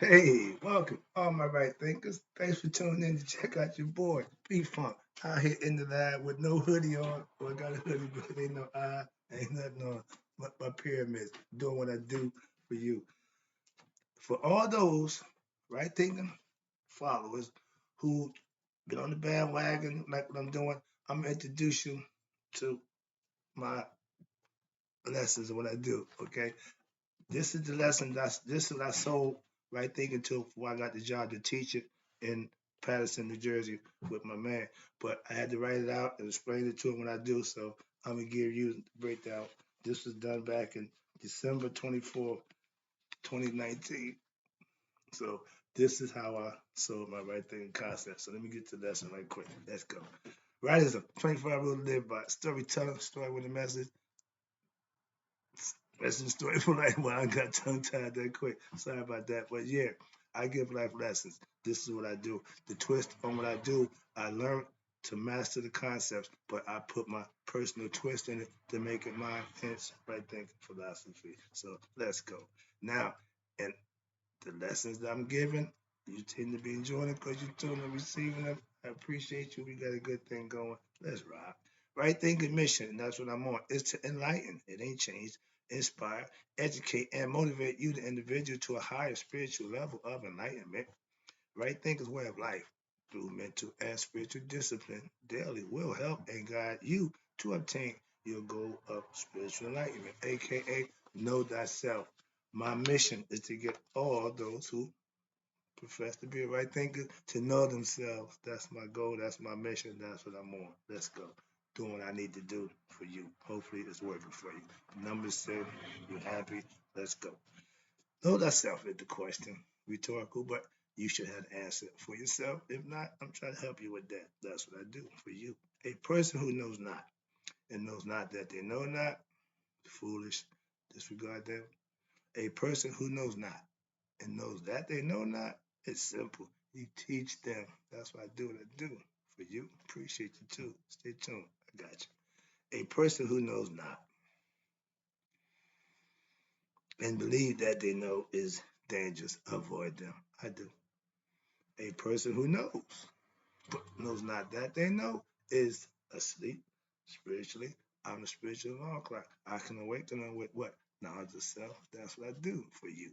Hey, welcome, all my right thinkers. Thanks for tuning in to check out your boy, P-Funk, out here in the lab with no hoodie on. Well, I got a hoodie, but ain't no eye, ain't nothing on. My pyramids, doing what I do for you. For all those right thinking followers who get on the bandwagon like what I'm doing, I'm gonna introduce you to my lessons of what I do. Okay, this is the lesson this is what I sold right thinking to before I got the job to teach it in Patterson, New Jersey with my man. But I had to write it out and explain it to him when I do. So I'm gonna give you the breakdown. This was done back in December 24th, 2019. So this is how I sold my right thinking concept. So let me get to the lesson right quick. Let's go. Writism, 24-hour rule to live by. Storytelling, story with a message. That's the story for life. Well, I got tongue tied that quick. Sorry about that. But yeah, I give life lessons. This is what I do. The twist on what I do, I learned to master the concepts, but I put my personal twist in it to make it mine. Hence, right thinking philosophy. So let's go. Now, and the lessons that I'm giving, you tend to be enjoying it because you're doing and receiving them. I appreciate you. We got a good thing going. Let's rock. Right thinking mission, and that's what I'm on, is to enlighten. It ain't changed. Inspire, educate, and motivate you, the individual, to a higher spiritual level of enlightenment. Right thinking's way of life through mental and spiritual discipline daily will help and guide you to obtain your goal of spiritual enlightenment, aka know thyself. My mission is to get all those who profess to be a right thinker to know themselves. That's my goal. That's my mission. That's what I'm on. Let's go. Doing what I need to do for you. Hopefully it's working for you. The numbers say you're happy. Let's go. Know thyself is the question. Rhetorical, but you should have the answer for yourself. If not, I'm trying to help you with that. That's what I do for you. A person who knows not and knows not that they know not, foolish, disregard them. A person who knows not and knows that they know not, it's simple. You teach them. That's why I do what I do for you. Appreciate you too. Stay tuned. I got you. A person who knows not and believe that they know is dangerous. Avoid them. I do. A person who knows but knows not that they know is asleep spiritually. I'm a spiritual alarm clock. I can awaken them with what? Knowledge of self. That's what I do for you.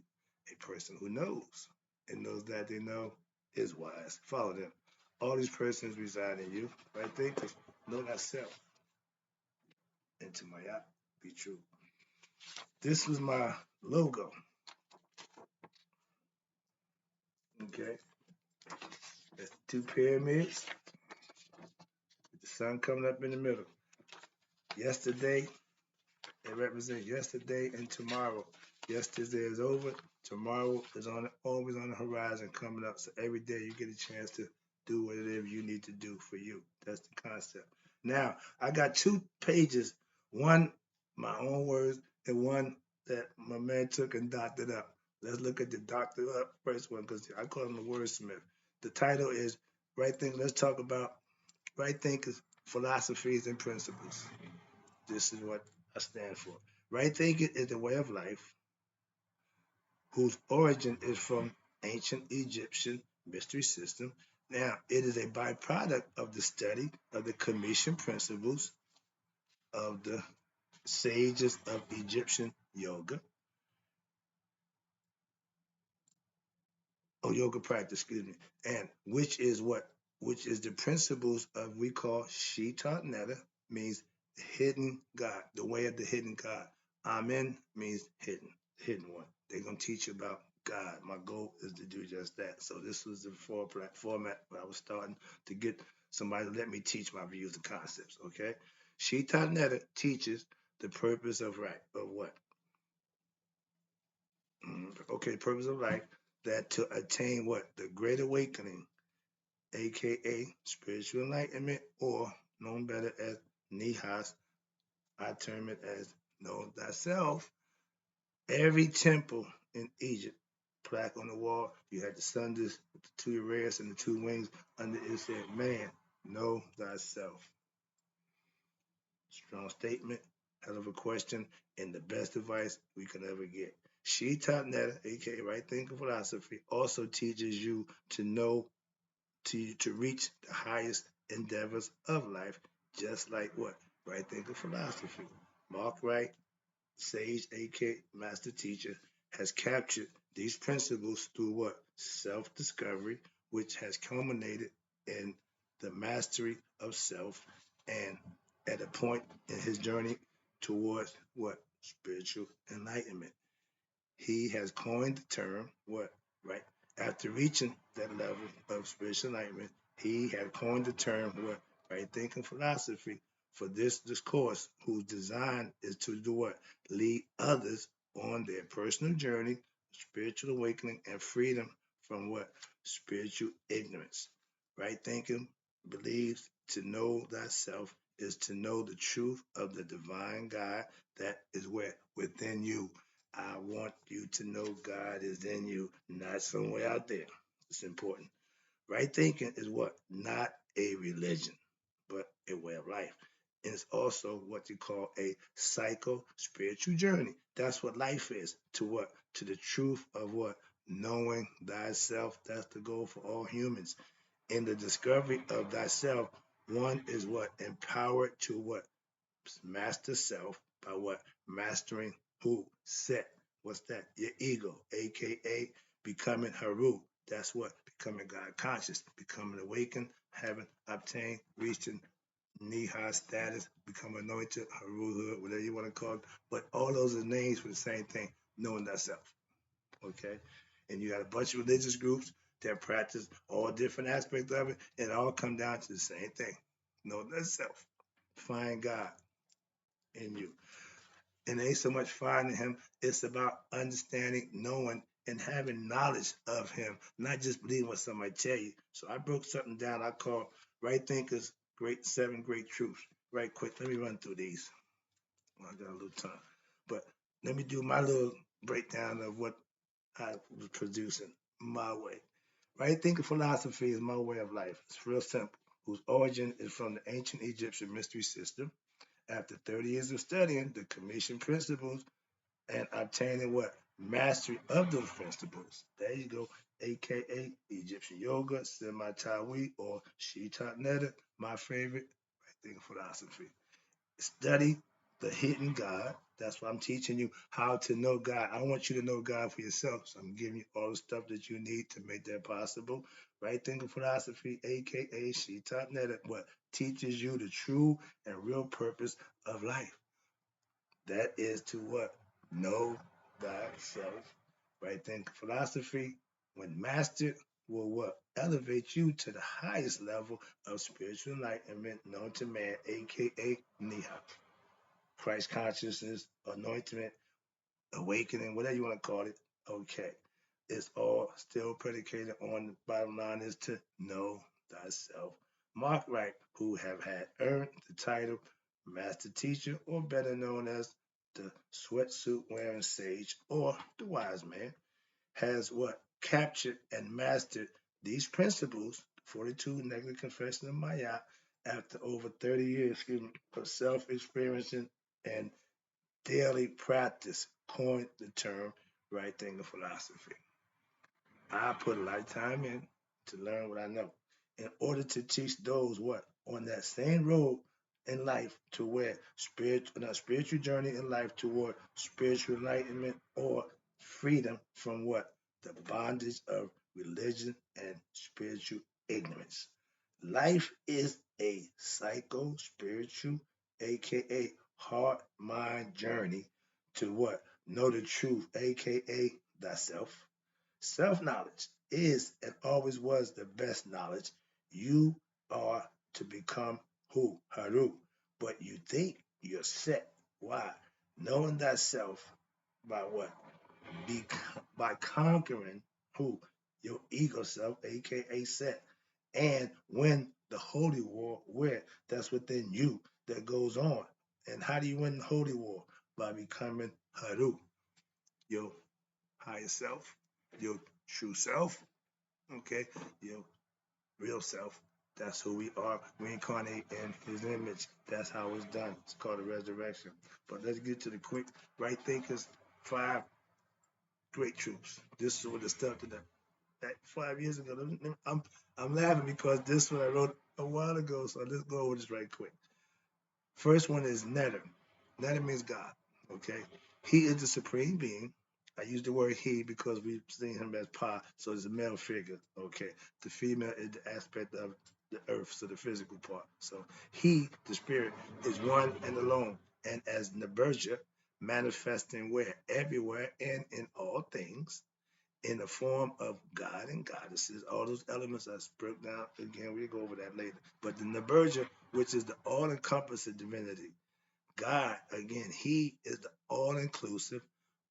A person who knows and knows that they know is wise. Follow them. All these persons reside in you, right there, because know thyself. And to my eye, be true. This was my logo. Okay. That's the two pyramids with the sun coming up in the middle. Yesterday, it represents yesterday and tomorrow. Yesterday is over. Tomorrow is always on the horizon coming up. So every day you get a chance to do whatever you need to do for you. That's the concept. Now, I got 2 pages, one my own words and one that my man took and doctored up. Let's look at the doctored up first one because I call him the wordsmith. The title is Right Think. Let's talk about right thinkers, philosophies, and principles. This is what I stand for. Right thinking is a way of life whose origin is from ancient Egyptian mystery system. Now, it is a byproduct of the study of the Commission principles of the sages of Egyptian yoga, or yoga practice, excuse me, and which is what? Which is the principles of we call Shita Netta, means hidden God, the way of the hidden God. Amen means hidden one. They're gonna teach you about God. My goal is to do just that. So this was the format where I was starting to get somebody to let me teach my views and concepts. Okay, Shita Netta teaches the purpose of right of what? Okay, purpose of life that to attain what? The great awakening, aka spiritual enlightenment, or known better as Nihas. I term it as know thyself. Every temple in Egypt, plaque on the wall, you had the sun with the 2 rays and the 2 wings. Under it said, man, know thyself. Strong statement, hell of a question, and the best advice we could ever get. She taught Netta, aka Right Thinking Philosophy, also teaches you to know to reach the highest endeavors of life, just like what? Right Thinking Philosophy. Mark Wright, sage, aka master teacher, has captured these principles through what? Self-discovery, which has culminated in the mastery of self and at a point in his journey towards what? Spiritual enlightenment. He has coined the term what? Right? After reaching that level of spiritual enlightenment, he had coined the term what? Right thinking philosophy for this discourse, whose design is to do what? Lead others on their personal journey, spiritual awakening, and freedom from what? Spiritual ignorance. Right thinking believes to know thyself is to know the truth of the divine God that is where? Within you. I want you to know God is in you, not somewhere out there. It's important. Right thinking is what? Not a religion, but a way of life. And it's also what you call a psycho spiritual journey. That's what life is. To what? To the truth of what? Knowing thyself. That's the goal for all humans. In the discovery of thyself, one is what? Empowered to what? Master self by what? Mastering who? Set. What's that? Your ego, aka becoming Haru. That's what? Becoming God conscious, becoming awakened, having obtained, reaching Neha status, becoming anointed, Haruhood, whatever you want to call it. But all those are names for the same thing, knowing thyself. Okay? And you got a bunch of religious groups that practice all different aspects of it, and it all come down to the same thing. Know thyself. Find God in you. And it ain't so much finding him, it's about understanding, knowing, and having knowledge of him, not just believing what somebody tell you. So I broke something down I call Right Thinkers, Seven Great Truths. Right quick, let me run through these. I got a little time. But let me do my little breakdown of what I was producing my way. Right thinking philosophy is my way of life. It's real simple, whose origin is from the ancient Egyptian mystery system. After 30 years of studying the commission principles and obtaining what? Mastery of those principles. There you go, aka Egyptian yoga, semi-Tawi, or Shita Netta, my favorite, right thinking philosophy. Study the hidden God. That's why I'm teaching you how to know God. I want you to know God for yourself. So I'm giving you all the stuff that you need to make that possible. Right thinking philosophy, aka Shita Netta, what teaches you the true and real purpose of life. That is to what? Know thyself. Right thinking philosophy, when mastered, will what? Elevate you to the highest level of spiritual enlightenment known to man, aka Neha. Christ consciousness, anointment, awakening, whatever you want to call it. Okay. It's all still predicated on the bottom line is to know thyself. Mark Wright, who have had earned the title Master Teacher, or better known as the sweatsuit wearing sage or the wise man, has what? Captured and mastered these principles, 42 Negative Confession of Maya, after over 30 years, of self-experiencing and daily practice, coined the term right thinking philosophy. I put a lot of time in to learn what I know in order to teach those what on that same road in life to where spiritual journey in life toward spiritual enlightenment or freedom from what the bondage of religion and spiritual ignorance. Life is a psycho spiritual, aka heart mind journey to what? Know the truth, aka thyself. Self knowledge is and always was the best knowledge. You are to become who? Haru. But you think you're set. Why? Knowing thyself by what? Be, by conquering who? Your ego self, aka set. And win the holy war where? That's within you that goes on. And how do you win the holy war? By becoming Haru, your higher self, your true self, okay, your real self. That's who we are, reincarnate in his image. That's how it's done. It's called a resurrection. But let's get to the quick right thinkers. 5 great truths. This is what the stuff that 5 years ago. I'm laughing because this is what I wrote a while ago. So let's go over this right quick. First one is Netter. Netter means God. Okay, He is the supreme being. I use the word he because we've seen him as Pa, so it's a male figure. Okay, the female is the aspect of the earth, so the physical part. So he, the spirit, is one and alone, and as Naberja, manifesting where everywhere and in all things, in the form of God and goddesses. All those elements are broke down. Again, we'll go over that later. But the Naberja, which is the all-encompassing divinity, God, again, He is the all-inclusive,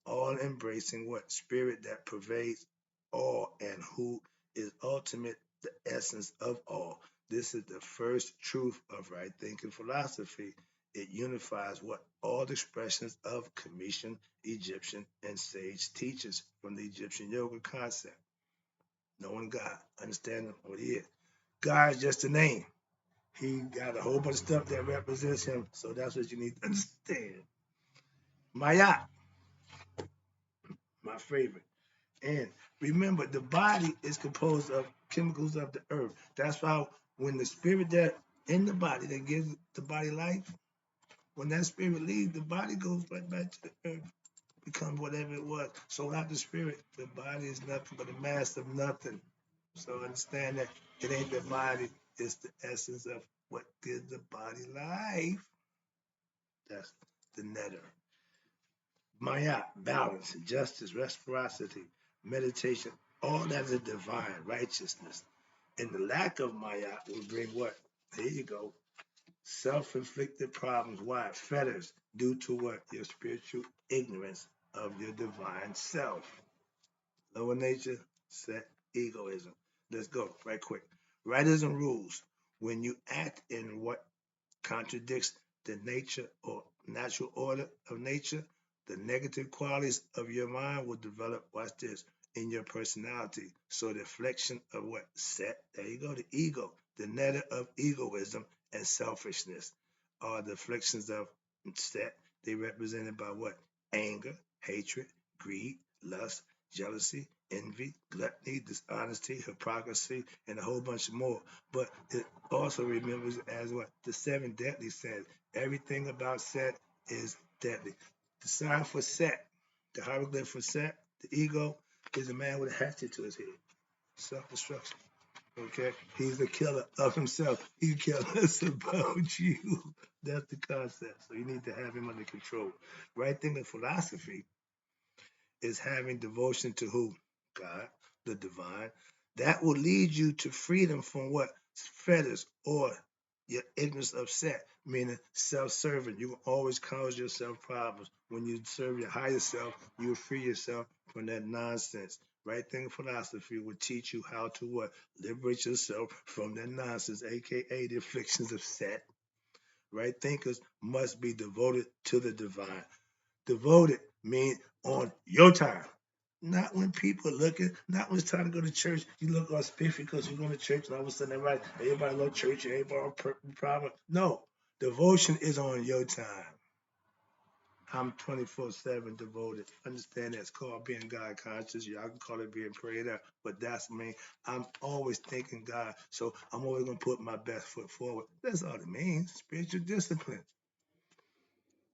all-embracing what? Spirit that pervades all and who is ultimate, the essence of all. This is the first truth of right thinking philosophy. It unifies what? All the expressions of Commission, Egyptian, and sage teachers from the Egyptian yoga concept. Knowing God, understanding what He is. God is just a name. He got a whole bunch of stuff that represents him. So that's what you need to understand. Maya, my favorite. And remember, the body is composed of chemicals of the earth. That's why when the spirit that in the body that gives the body life, when that spirit leaves, the body goes right back to the earth, becomes whatever it was. So without the spirit, the body is nothing but a mass of nothing. So understand that it ain't the body, it's the essence of what gives the body life. That's the netter. Maya, balance, justice, reciprocity, meditation, all that is divine righteousness. And the lack of Maya will bring what? Here you go. Self-inflicted problems. Why? Fetters due to what? Your spiritual ignorance of your divine self. Lower nature, set egoism. Let's go right quick. Rightism rules. When you act in what contradicts the nature or natural order of nature, the negative qualities of your mind will develop, watch this, in your personality. So the reflection of what? Set, there you go, the ego, the netter of egoism and selfishness are the afflictions of set. They represented by what? Anger, hatred, greed, lust, jealousy, envy, gluttony, dishonesty, hypocrisy, and a whole bunch more. But it also remembers as what? The seven deadly sins. Everything about Set is deadly. The sign for Set, the hieroglyph for Set, the ego, is a man with a hatchet to his head. Self-destruction. Okay? He's the killer of himself. He kills us about you. That's the concept. So you need to have him under control. Right thinking philosophy is having devotion to who? God, the divine. That will lead you to freedom from what? Fetters or your ignorance of set, meaning self-serving. You will always cause yourself problems. When you serve your higher self, you will free yourself from that nonsense. Right thinking philosophy will teach you how to what? Liberate yourself from that nonsense, aka the afflictions of set. Right thinkers must be devoted to the divine. Devoted means on your time. Not when people are looking, not when it's time to go to church. You look all spiffy because you're going to church and all of a sudden everybody love church, everybody on problem. No, devotion is on your time. I'm 24/7 devoted. Understand that's called being God conscious. Y'all can call it being prayed up, but that's me. I'm always thinking God, so I'm always gonna put my best foot forward. That's all it means. Spiritual discipline.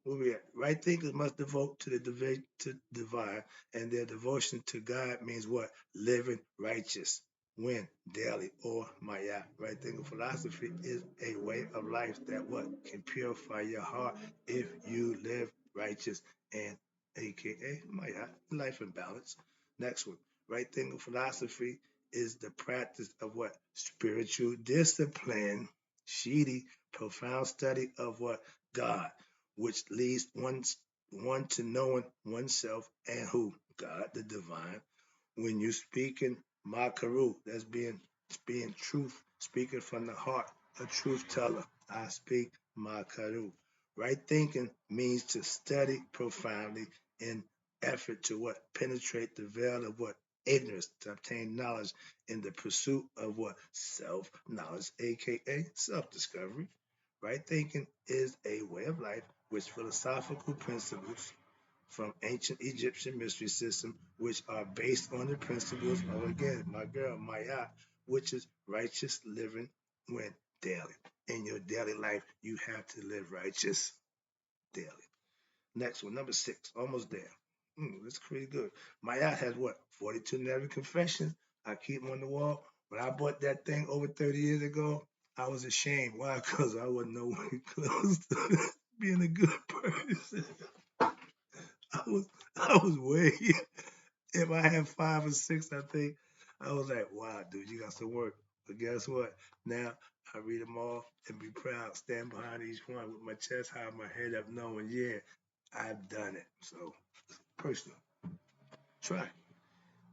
Where we at? Right thinkers must devote to the divine, and their devotion to God means what? Living righteous. When? Daily or Maya. Right thinking philosophy is a way of life that what? Can purify your heart if you live righteous and aka Maya, life in balance. Next one. Right thinking philosophy is the practice of what? Spiritual discipline. Shidi, profound study of what? God, which leads one to knowing oneself and who? God, the divine. When you speak in Makaru, that's being truth, speaking from the heart, a truth teller. I speak Makaru. Right thinking means to study profoundly in effort to what? Penetrate the veil of what? Ignorance, to obtain knowledge in the pursuit of what? Self-knowledge, aka self-discovery. Right thinking is a way of life which philosophical principles from ancient Egyptian mystery system, which are based on the principles of, again, my girl, Maya, which is righteous living when daily. In your daily life, you have to live righteous daily. Next one, number 6, almost there. That's pretty good. Mayat has what? 42 Never Confessions. I keep them on the wall. When I bought that thing over 30 years ago, I was ashamed. Why? Because I wasn't nowhere close to being a good person. I was, I was way. If I had 5 or 6, I think I was like, wow, dude, you got some work. But guess what? Now I read them all and be proud, stand behind each one with my chest high, my head up, knowing, yeah, I've done it. So personal. Try.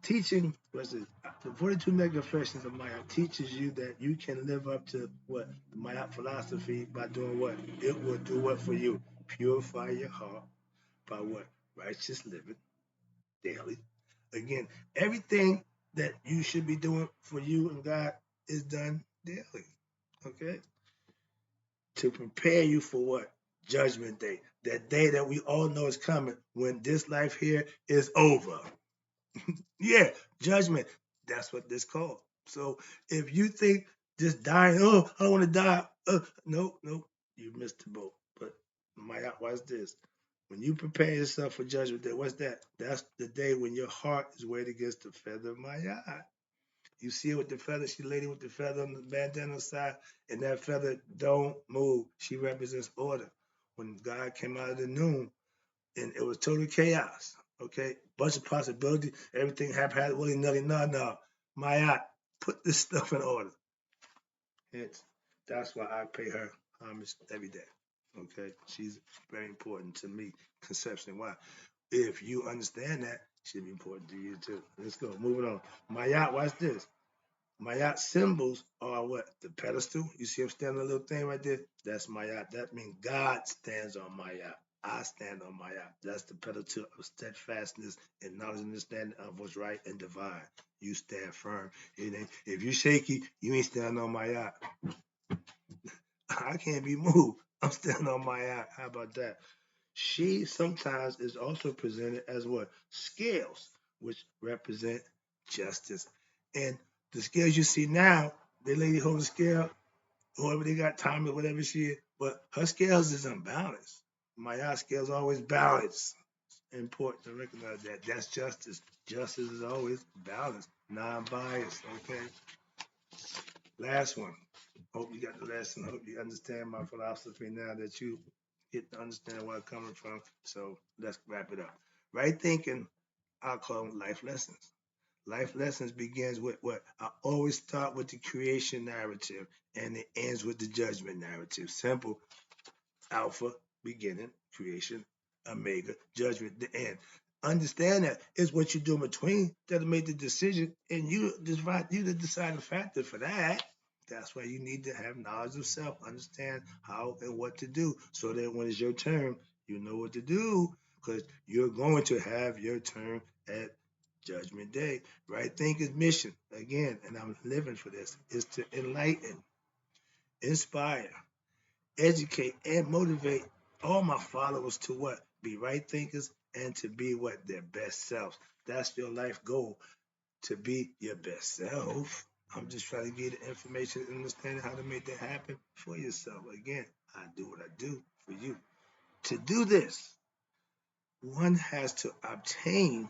Teaching, what's it? The 42 Mega Confessions of Maya teaches you that you can live up to what? The Maya philosophy by doing what? It will do what for you? Purify your heart by what? Righteous living daily. Again, everything that you should be doing for you and God is done daily. Okay? To prepare you for what? Judgment Day. That day that we all know is coming when this life here is over. Yeah, judgment. That's what this called. So if you think just dying, oh, I don't want to die. No, no, you missed the boat. But Maya, watch this. When you prepare yourself for judgment day, what's that? That's the day when your heart is weighed against the feather of Maya. You see it with the feather, she lady with the feather on the bandana side, and that feather don't move. She represents order. When God came out of the noon, and it was total chaos. Okay, bunch of possibilities, everything happened willy nilly. No. Maya, put this stuff in order. Hence, that's why I pay her homage every day. Okay, she's very important to me conceptually. Why? If you understand that, she'll be important to you too. Let's go. Moving on. Maya, watch this. Mayat symbols are what? The pedestal. You see him standing on a little thing right there? That's Mayat. That means God stands on Mayat. I stand on Mayat. That's the pedestal of steadfastness and knowledge and understanding of what's right and divine. You stand firm. If you're shaky, you ain't standing on Mayat. I can't be moved. I'm standing on Mayat. How about that? She sometimes is also presented as what? Scales, which represent justice. And the scales you see now, the lady holding the scale, whoever they got, Tommy, whatever she is, but her scales is unbalanced. My scales always balanced. Important to recognize that. That's justice. Justice is always balanced, non-biased. Okay. Last one. Hope you got the lesson. Hope you understand my philosophy now that you get to understand where I'm coming from. So let's wrap it up. Right thinking, I call them life lessons. Life lessons begins with what? I always start with the creation narrative and it ends with the judgment narrative. Simple. Alpha, beginning, creation, omega, judgment, the end. Understand that it's what you do in between that'll make the decision, and you the deciding factor for that. That's why you need to have knowledge of self, understand how and what to do, so that when it's your turn, you know what to do, because you're going to have your turn at Judgment Day. Right thinking's mission, again, and I'm living for this, is to enlighten, inspire, educate, and motivate all my followers to what? Be right thinkers and to be what? Their best selves. That's your life goal, to be your best self. I'm just trying to get the information and understanding how to make that happen for yourself. Again, I do what I do for you. To do this, one has to obtain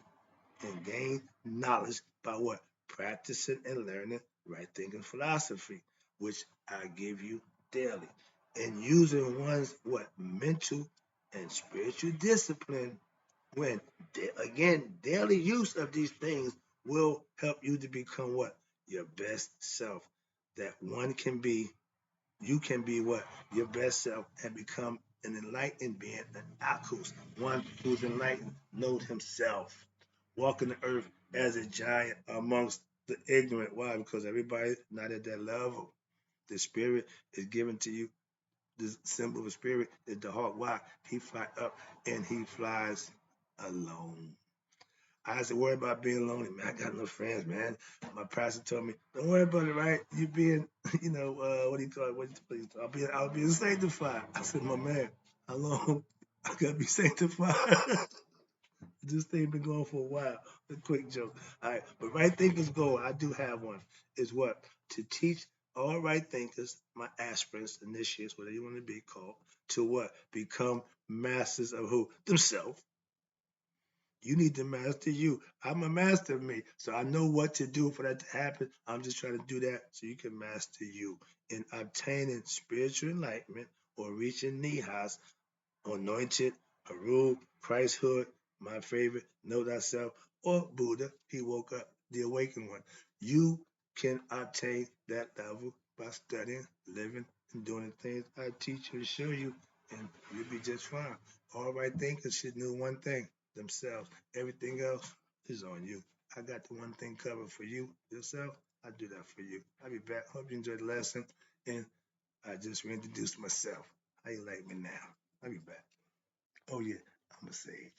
and gain knowledge by what? Practicing and learning right thinking philosophy, which I give you daily. And using one's what? Mental and spiritual discipline when, again, daily use of these things will help you to become what? Your best self. That one can be, you can be what? Your best self and become an enlightened being, an Akus, one who's enlightened, knows himself, walking the earth as a giant amongst the ignorant. Why? Because everybody's not at that level. The spirit is given to you. The symbol of spirit is the hawk. Why? He fly up and he flies alone. I used to worry about being lonely, man. I got no friends, man. My pastor told me, "Don't worry about it, right? You being, what do you call it? I'll be sanctified." I said, "My man, how long I gotta be sanctified?" This thing been going for a while. A quick joke. All right, but right thinkers goal, I do have one. Is what to teach all right thinkers, my aspirants, initiates, whatever you want to be called, to what become masters of who themselves. You need to master you. I'm a master of me, so I know what to do for that to happen. I'm just trying to do that so you can master you in obtaining spiritual enlightenment or reaching nihas anointed, Haru, Christhood, my favorite, know thyself, or Buddha, he woke up, the awakened one. You can obtain that level by studying, living, and doing the things I teach you and show you, and you'll be just fine. All right thinkers should know one thing, themselves. Everything else is on you. I got the one thing covered for you, yourself. I do that for you. I'll be back. Hope you enjoyed the lesson. And I just reintroduced myself. How you like me now? I'll be back. Oh yeah, I'm a sage.